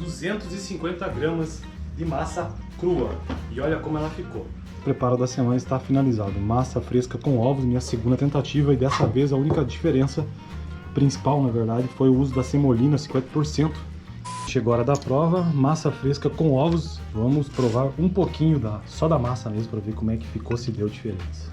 250 gramas de massa crua. E olha como ela ficou. O preparo da semana está finalizado. Massa fresca com ovos, minha segunda tentativa, e dessa vez a única diferença principal, na verdade, foi o uso da semolina, 50%. Chegou a hora da prova, massa fresca com ovos. Vamos provar um pouquinho só da massa mesmo, para ver como é que ficou, se deu diferença.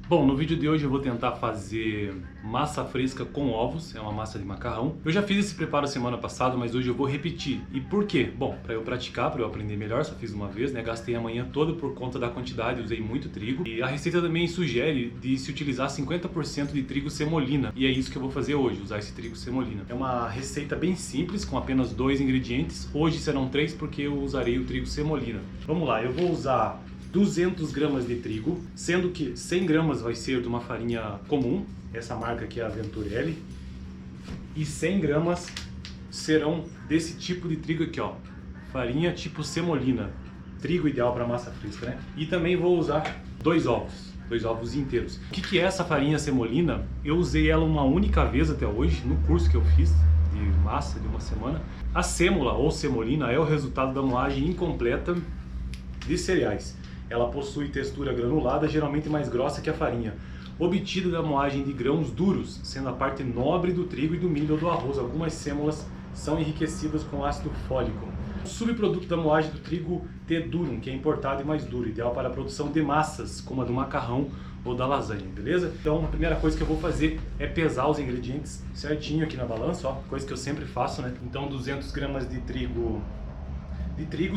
Bom, no vídeo de hoje eu vou tentar fazer massa fresca com ovos, é uma massa de macarrão. Eu já fiz esse preparo semana passada, mas hoje eu vou repetir. E por quê? Bom, para eu praticar, para eu aprender melhor, só fiz uma vez, né? Gastei a manhã toda por conta da quantidade, usei muito trigo. E a receita também sugere de se utilizar 50% de trigo semolina. E é isso que eu vou fazer hoje, usar esse trigo semolina. É uma receita bem simples, com apenas 2 ingredientes. Hoje serão 3 porque eu usarei o trigo semolina. Vamos lá, eu vou usar 200 gramas de trigo, sendo que 100 gramas vai ser de uma farinha comum, essa marca aqui é a Venturelli, e 100 gramas serão desse tipo de trigo aqui, ó, farinha tipo semolina, trigo ideal para massa fresca, né? E também vou usar 2 ovos inteiros. O que é essa farinha semolina? Eu usei ela uma única vez até hoje, no curso que eu fiz de massa de uma semana. A sêmola ou semolina é o resultado da moagem incompleta de cereais. Ela possui textura granulada, geralmente mais grossa que a farinha, obtida da moagem de grãos duros, sendo a parte nobre do trigo e do milho ou do arroz. Algumas sêmolas são enriquecidas com ácido fólico. O subproduto da moagem do trigo T-durum, que é importado e mais duro, ideal para a produção de massas, como a do macarrão ou da lasanha, beleza? Então a primeira coisa que eu vou fazer é pesar os ingredientes certinho aqui na balança, ó, coisa que eu sempre faço, né? Então 200 gramas de trigo,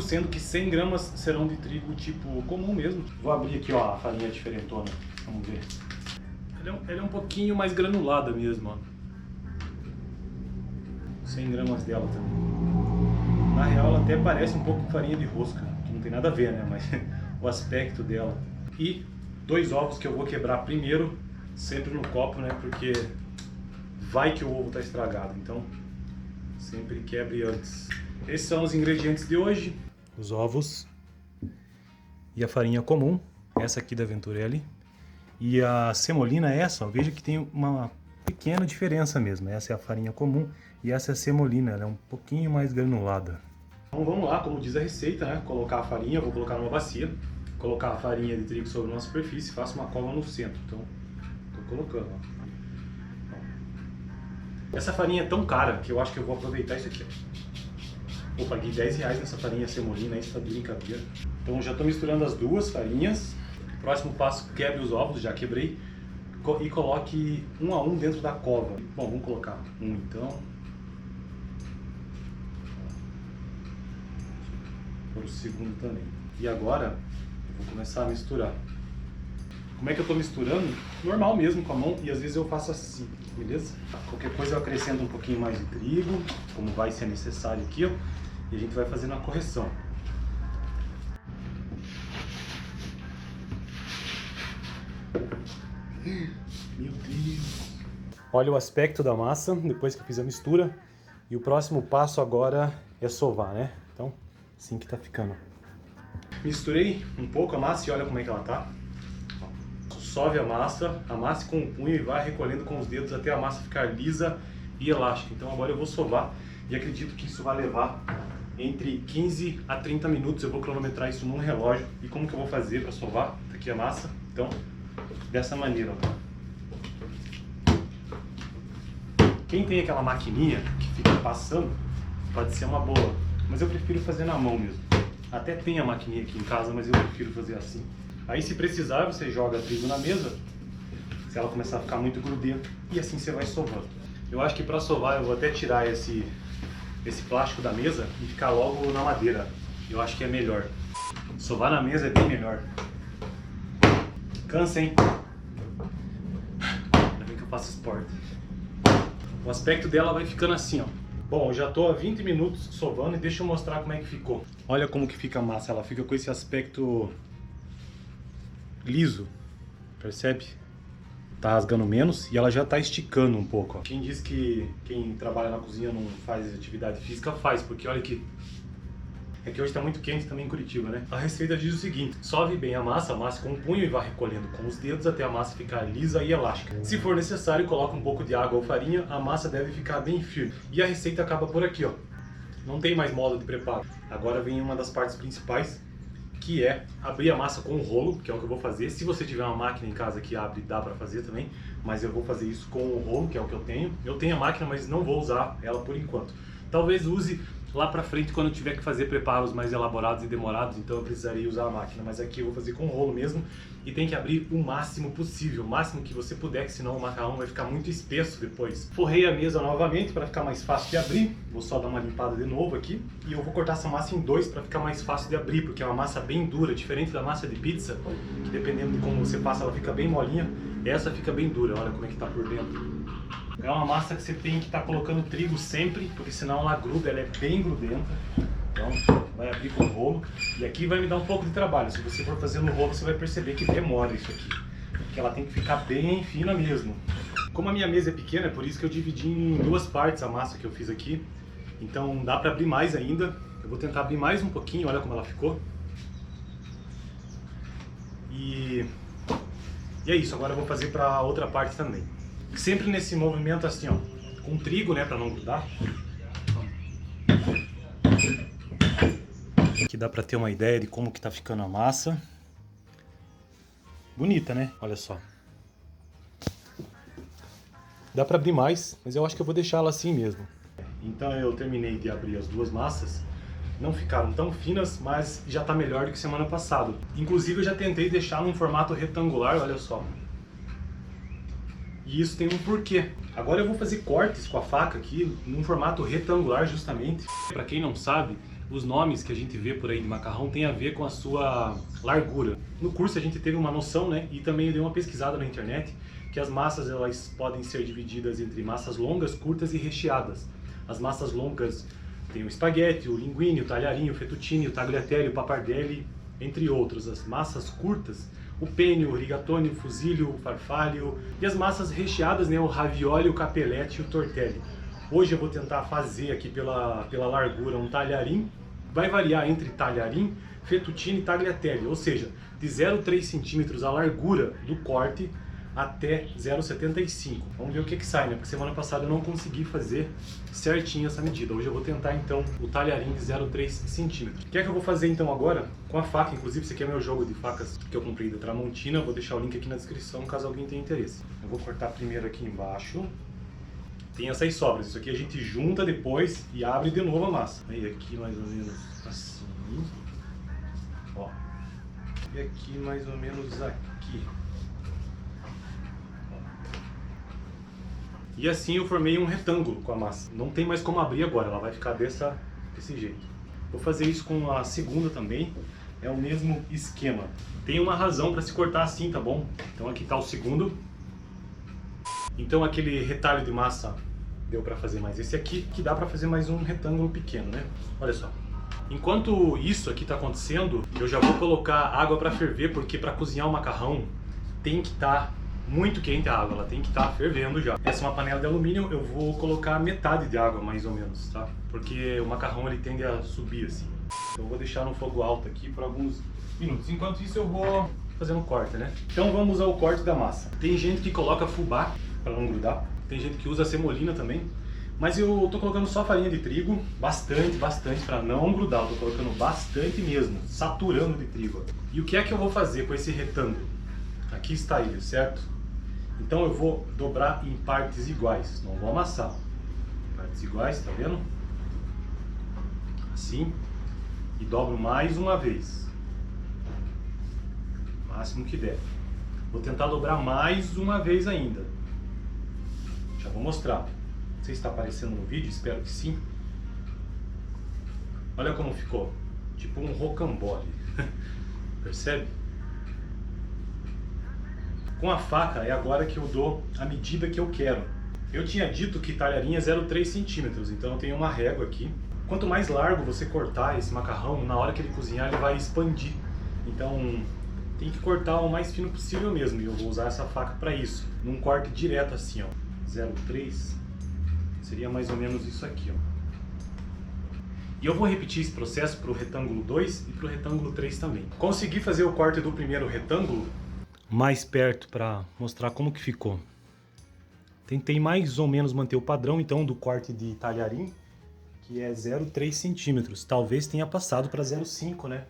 sendo que 100 gramas serão de trigo tipo comum mesmo. Vou abrir aqui, ó, a farinha diferentona, vamos ver. Ela é um pouquinho mais granulada mesmo, ó. 100 gramas dela também. Na real ela até parece um pouco com farinha de rosca, que não tem nada a ver, né, mas o aspecto dela. E 2 ovos que eu vou quebrar primeiro, sempre no copo, né, porque vai que o ovo tá estragado, então sempre quebre antes. Esses são os ingredientes de hoje: os ovos e a farinha comum, essa aqui da Venturelli. E a semolina é essa, ó, veja que tem uma pequena diferença mesmo. Essa é a farinha comum e essa é a semolina, ela é um pouquinho mais granulada. Então vamos lá, como diz a receita, né? Colocar a farinha, eu vou colocar numa bacia, colocar a farinha de trigo sobre uma superfície, faço uma cova no centro. Então, tô colocando, ó. Essa farinha é tão cara que eu acho que eu vou aproveitar isso aqui, ó. Eu paguei R$10 nessa farinha semolina, aí está de brincadeira. Então já estou misturando as duas farinhas. Próximo passo, quebre os ovos, já quebrei. E coloque um a um dentro da cova. Bom, vamos colocar um então. Por o segundo também. E agora, eu vou começar a misturar. Como é que eu estou misturando? Normal mesmo, com a mão, e às vezes eu faço assim, beleza? Qualquer coisa eu acrescento um pouquinho mais de trigo, como vai ser necessário aqui, ó. E a gente vai fazendo a correção. Meu Deus! Olha o aspecto da massa depois que eu fiz a mistura. E o próximo passo agora é sovar, né? Então, assim que tá ficando. Misturei um pouco a massa e olha como é que ela tá. Sove a massa com o punho e vai recolhendo com os dedos até a massa ficar lisa e elástica. Então agora eu vou sovar e acredito que isso vai levar entre 15 a 30 minutos. Eu vou cronometrar isso num relógio. E como que eu vou fazer para sovar? Tá aqui a massa. Então, dessa maneira, ó. Quem tem aquela maquininha que fica passando, pode ser uma boa. Mas eu prefiro fazer na mão mesmo. Até tem a maquininha aqui em casa, mas eu prefiro fazer assim. Aí se precisar, você joga trigo na mesa, se ela começar a ficar muito grudenta, e assim você vai sovando. Eu acho que para sovar eu vou até tirar esse plástico da mesa e ficar logo na madeira. Eu acho que é melhor. Sovar na mesa é bem melhor. Cansa, hein? Ainda bem que eu faço esporte. O aspecto dela vai ficando assim, ó. Bom, eu já tô há 20 minutos sovando e deixa eu mostrar como é que ficou. Olha como que fica a massa, ela fica com esse aspecto liso, percebe? Tá rasgando menos e ela já tá esticando um pouco, ó. Quem diz que quem trabalha na cozinha não faz atividade física, faz, porque olha aqui. É que hoje está muito quente também em Curitiba, né? A receita diz o seguinte: sove bem a massa com o punho e vá recolhendo com os dedos até a massa ficar lisa e elástica. Se for necessário, coloque um pouco de água ou farinha, a massa deve ficar bem firme. E a receita acaba por aqui, ó. Não tem mais modo de preparo. Agora vem uma das partes principais, que é abrir a massa com o rolo, que é o que eu vou fazer. Se você tiver uma máquina em casa que abre, dá para fazer também, mas eu vou fazer isso com o rolo, que é o que eu tenho. Eu tenho a máquina, mas não vou usar ela por enquanto. Talvez use lá pra frente quando eu tiver que fazer preparos mais elaborados e demorados, então eu precisaria usar a máquina, mas aqui eu vou fazer com o rolo mesmo. E tem que abrir o máximo possível, o máximo que você puder, que senão o macarrão vai ficar muito espesso depois. Forrei a mesa novamente para ficar mais fácil de abrir. Vou só dar uma limpada de novo aqui. E eu vou cortar essa massa em dois para ficar mais fácil de abrir, porque é uma massa bem dura, diferente da massa de pizza, que dependendo de como você passa ela fica bem molinha. Essa fica bem dura, olha como é que tá por dentro. É uma massa que você tem que estar colocando trigo sempre, porque senão ela gruda, ela é bem grudenta. Então vai abrir com o rolo. E aqui vai me dar um pouco de trabalho. Se você for fazer no rolo, você vai perceber que demora isso aqui. Porque ela tem que ficar bem fina mesmo. Como a minha mesa é pequena, é por isso que eu dividi em duas partes a massa que eu fiz aqui. Então dá para abrir mais ainda. Eu vou tentar abrir mais um pouquinho, olha como ela ficou. E é isso, agora eu vou fazer para a outra parte também. Sempre nesse movimento assim, ó, com trigo, né, para não grudar. Aqui dá para ter uma ideia de como que tá ficando a massa. Bonita, né? Olha só. Dá para abrir mais, mas eu acho que eu vou deixar ela assim mesmo. Então eu terminei de abrir as duas massas. Não ficaram tão finas, mas já tá melhor do que semana passada. Inclusive eu já tentei deixar num formato retangular, olha só. E isso tem um porquê. Agora eu vou fazer cortes com a faca aqui num formato retangular justamente. Para quem não sabe, os nomes que a gente vê por aí de macarrão tem a ver com a sua largura. No curso a gente teve uma noção, né? E também eu dei uma pesquisada na internet que as massas elas podem ser divididas entre massas longas, curtas e recheadas. As massas longas tem o espaguete, o linguine, o talharim, o fettuccine, o tagliatelle, o pappardelle, entre outros. As massas curtas, o penne, o rigatoni, o fusilli, o farfaglio, e as massas recheadas, né, o ravioli, o capelletti e o tortelli. Hoje eu vou tentar fazer aqui pela largura um talharim, vai variar entre talharim, fettuccine e tagliatelle, ou seja, de 0,3 centímetros a largura do corte até 0,75. Vamos ver o que sai, né? Porque semana passada eu não consegui fazer certinho essa medida. Hoje eu vou tentar então o talharim de 0,3 centímetros. O que é que eu vou fazer então agora com a faca? Inclusive esse aqui é meu jogo de facas que eu comprei da Tramontina. Eu vou deixar o link aqui na descrição caso alguém tenha interesse. Eu vou cortar primeiro aqui embaixo. Tem essas sobras. Isso aqui a gente junta depois e abre de novo a massa. Aí aqui mais ou menos assim. Ó. E aqui mais ou menos aqui. E assim eu formei um retângulo com a massa. Não tem mais como abrir agora, ela vai ficar desse jeito. Vou fazer isso com a segunda também, é o mesmo esquema. Tem uma razão para se cortar assim, tá bom? Então aqui está o segundo. Então aquele retalho de massa deu para fazer mais esse aqui, que dá para fazer mais um retângulo pequeno, né? Olha só. Enquanto isso aqui está acontecendo, eu já vou colocar água para ferver, porque para cozinhar o macarrão tem que estar muito quente a água, ela tem que estar fervendo já. Essa é uma panela de alumínio, eu vou colocar metade de água mais ou menos, tá? Porque o macarrão ele tende a subir assim. Então eu vou deixar no fogo alto aqui por alguns minutos. Enquanto isso eu vou fazendo o corte, né? Então vamos ao corte da massa. Tem gente que coloca fubá para não grudar, tem gente que usa semolina também, mas eu tô colocando só farinha de trigo, bastante para não grudar. Eu tô colocando bastante mesmo, saturando de trigo. E o que é que eu vou fazer com esse retângulo? Aqui está ele, certo? Então eu vou dobrar em partes iguais, não vou amassar. Partes iguais, tá vendo? Assim. E dobro mais uma vez. O máximo que der. Vou tentar dobrar mais uma vez ainda. Já vou mostrar. Não sei se está aparecendo no vídeo, espero que sim. Olha como ficou. Tipo um rocambole. Percebe? Com a faca é agora que eu dou a medida que eu quero. Eu tinha dito que talharim é 0,3 centímetros, então eu tenho uma régua aqui. Quanto mais largo você cortar esse macarrão, na hora que ele cozinhar ele vai expandir. Então tem que cortar o mais fino possível mesmo, e eu vou usar essa faca para isso. Num corte direto assim, ó. 0,3 seria mais ou menos isso aqui, ó. E eu vou repetir esse processo para o retângulo 2 e para o retângulo 3 também. Consegui fazer o corte do primeiro retângulo mais perto para mostrar como que ficou. Tentei mais ou menos manter o padrão então do corte de talharim, que é 0,3 centímetros. Talvez tenha passado para 0,5, né?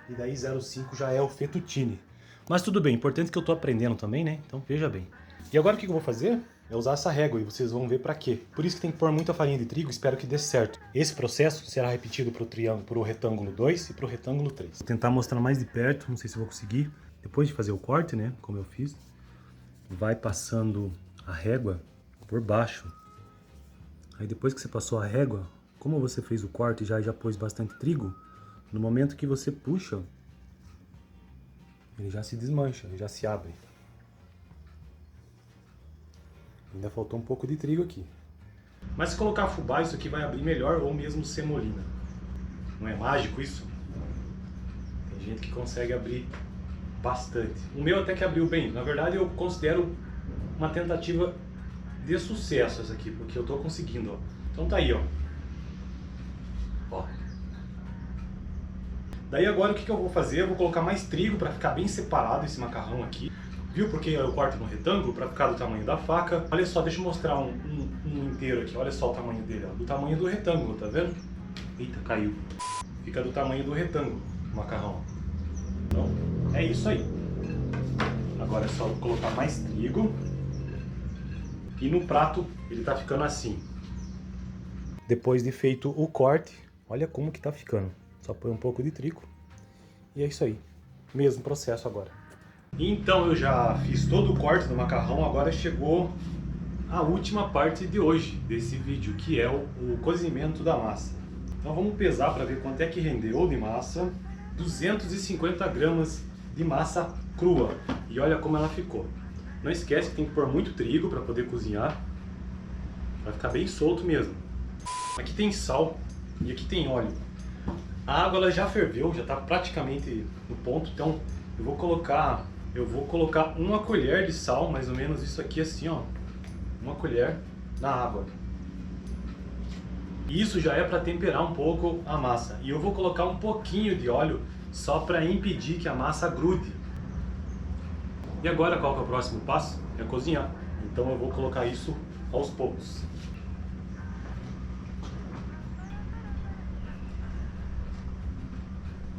E daí 0,5 já é o fettuccine. Mas tudo bem, importante que eu tô aprendendo também, né? Então veja bem. E agora o que eu vou fazer? É usar essa régua e vocês vão ver pra quê. Por isso que tem que pôr muita farinha de trigo, espero que dê certo. Esse processo será repetido pro retângulo 2 e pro retângulo 3. Vou tentar mostrar mais de perto, não sei se eu vou conseguir. Depois de fazer o corte, né, como eu fiz, vai passando a régua por baixo. Aí depois que você passou a régua, como você fez o corte e já pôs bastante trigo, no momento que você puxa, ele já se desmancha, ele já se abre. Ainda faltou um pouco de trigo aqui. Mas se colocar fubá, isso aqui vai abrir melhor, ou mesmo semolina. Não é mágico isso? Tem gente que consegue abrir bastante. O meu até que abriu bem. Na verdade eu considero uma tentativa de sucesso essa aqui, porque eu tô conseguindo, ó. Então tá aí, ó. Ó. Daí agora o que eu vou fazer? Eu vou colocar mais trigo para ficar bem separado esse macarrão aqui. Viu porque eu corto no retângulo para ficar do tamanho da faca. Olha só, deixa eu mostrar um inteiro aqui. Olha só o tamanho dele, ó. Do tamanho do retângulo, tá vendo? Eita, caiu. Fica do tamanho do retângulo o macarrão. Então, é isso aí. Agora é só colocar mais trigo. E no prato ele tá ficando assim. Depois de feito o corte, olha como que tá ficando. Só põe um pouco de trigo. E é isso aí. Mesmo processo agora. Então eu já fiz todo o corte do macarrão, agora chegou a última parte de hoje, desse vídeo, que é o cozimento da massa. Então vamos pesar para ver quanto é que rendeu de massa. 250 gramas de massa crua. E olha como ela ficou. Não esquece que tem que pôr muito trigo para poder cozinhar. Vai ficar bem solto mesmo. Aqui tem sal e aqui tem óleo. A água ela já ferveu, já está praticamente no ponto, então eu vou colocar uma colher de sal, mais ou menos isso aqui assim, ó. Uma colher na água. Isso já é para temperar um pouco a massa. E eu vou colocar um pouquinho de óleo só para impedir que a massa grude. E agora qual que é o próximo passo? É cozinhar. Então eu vou colocar isso aos poucos.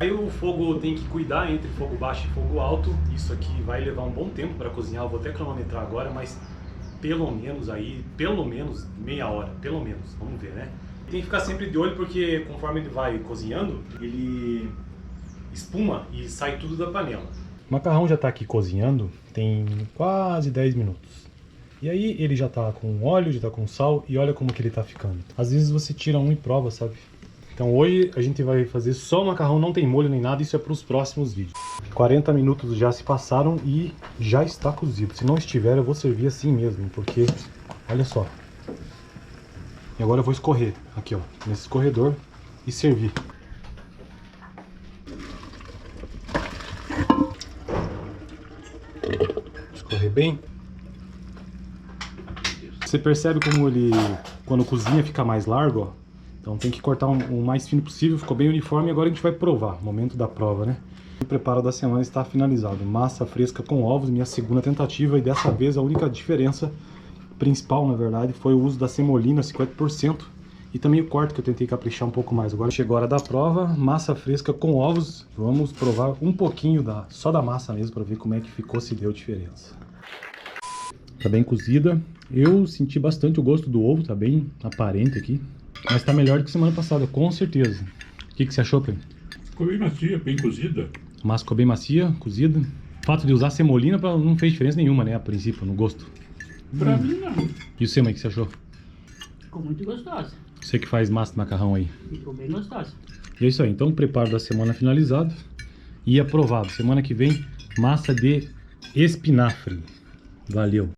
Aí o fogo tem que cuidar entre fogo baixo e fogo alto. Isso aqui vai levar um bom tempo para cozinhar. Eu vou até cronometrar agora, mas pelo menos meia hora, pelo menos. Vamos ver, né? Tem que ficar sempre de olho porque conforme ele vai cozinhando, ele espuma e sai tudo da panela. O macarrão já está aqui cozinhando, tem quase 10 minutos. E aí ele já está com óleo, já está com sal e olha como que ele está ficando. Às vezes você tira um e prova, sabe? Então hoje a gente vai fazer só o macarrão, não tem molho nem nada, isso é para os próximos vídeos. 40 minutos já se passaram e já está cozido. Se não estiver, eu vou servir assim mesmo, porque olha só. E agora eu vou escorrer aqui, ó, nesse escorredor e servir. Escorrer bem. Você percebe como ele, quando cozinha, fica mais largo, ó. Então tem que cortar o mais fino possível, ficou bem uniforme e agora a gente vai provar, momento da prova, né? O preparo da semana está finalizado, massa fresca com ovos, minha segunda tentativa e dessa vez a única diferença principal, na verdade, foi o uso da semolina, 50% e também o corte que eu tentei caprichar um pouco mais. Agora chegou a hora da prova, massa fresca com ovos, vamos provar um pouquinho só da massa mesmo para ver como é que ficou, se deu diferença. Tá bem cozida, eu senti bastante o gosto do ovo, tá bem aparente aqui. Mas tá melhor do que semana passada, com certeza. O que você achou, Pedro? Ficou bem macia, bem cozida. A massa ficou bem macia, cozida. O fato de usar semolina não fez diferença nenhuma, né? A princípio, no gosto. Pra mim, não. E você, mãe, o que você achou? Ficou muito gostosa. Você que faz massa de macarrão aí. Ficou bem gostosa. E é isso aí. Então, o preparo da semana finalizado e aprovado. Semana que vem, massa de espinafre. Valeu!